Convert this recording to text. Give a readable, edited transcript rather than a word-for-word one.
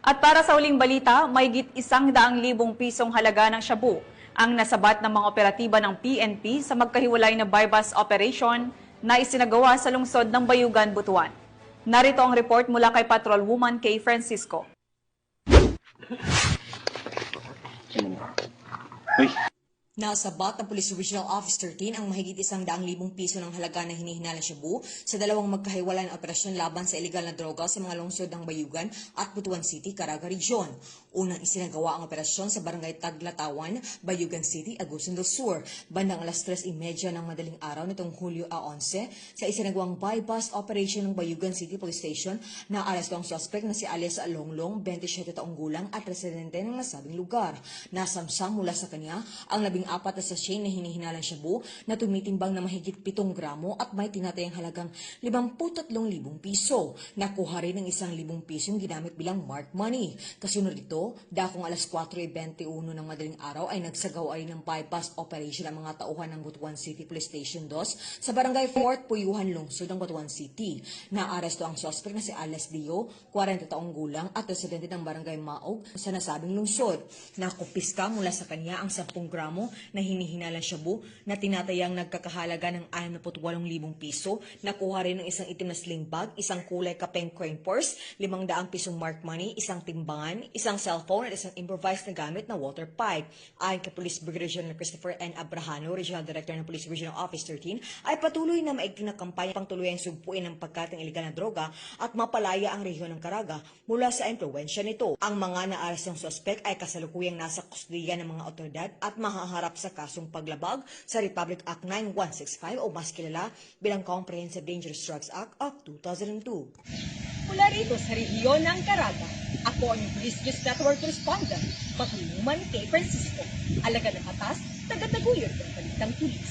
At para sa huling balita, mahigit 100,000 pisong halaga ng shabu ang nasabat ng mga operatiba ng PNP sa magkahiwalay na bypass operation na isinagawa sa lungsod ng Bayugan, Butuan. Narito ang report mula kay Patrolwoman Kay Francisco. Nasabat ng Police Regional Office 13 ang mahigit 100,000 piso ng halaga na hinihinala shabu sa dalawang magkahiwalay na operasyon laban sa illegal na droga sa mga lungsod ng Bayugan at Butuan City, Caraga Region. Unang isinagawa ang operasyon sa Barangay Taglatawan, Bayugan City, Agusan del Sur, bandang alas 3:30 ng madaling araw nitong Hulyo 11 sa isinagawang bypass operation ng Bayugan City Police Station na aresto ang suspect na si alias Longlong, 27 taong gulang at residente ng nasabing lugar. Nasamsam mula sa kanya ang 14 na sachet na hinihinalang shabu na tumitimbang na mahigit 7 gramo at may tinatayang halagang 53,000 piso. Nakuha rin ng 1,000 piso yung ginamit bilang marked money. Kasunod ito, dakong alas 4:21 ng madaling araw ay nagsagawa rin ng bypass operation ang mga tauhan ng Butuan City Police Station 2 sa Barangay Fort Puyuhan, lungsod ng Butuan City. Naaresto ang suspect na si Alias Dio, 40 taong gulang at residente ng Barangay Maog sa nasabing lungsod. Nakupiska mula sa kanya ang 10 gramo na hinihinalang shabu na tinatayang nagkakahalaga ng 68,000 piso. Nakuha rin ng isang itim na sling bag, isang kulay kapeng coin purse, 500 pisong marked money, isang timbangan, isang cellphone at isang improvised na gamit na water pipe. Ayon kay Police Brigadier General Christopher N. Abrahano, Regional Director ng Police Regional Office 13, ay patuloy na maigting na kampanya pang tuluyang sugpuin ng pagkating iligal na droga at mapalaya ang rehiyon ng Caraga mula sa impluwensya nito. Ang mga naarestong suspect ay kasalukuyang nasa kustudiya ng mga otoridad at mahaharap sa kasong paglabag sa Republic Act 9165 o mas kilala bilang Comprehensive Dangerous Drugs Act of 2002. Mula rito sa rehiyon ng Caraga, ako ang Police News Network Respondent, Patrolwoman Kay Francisco, alagad ng batas, taga-taguyod ng balitang tulis.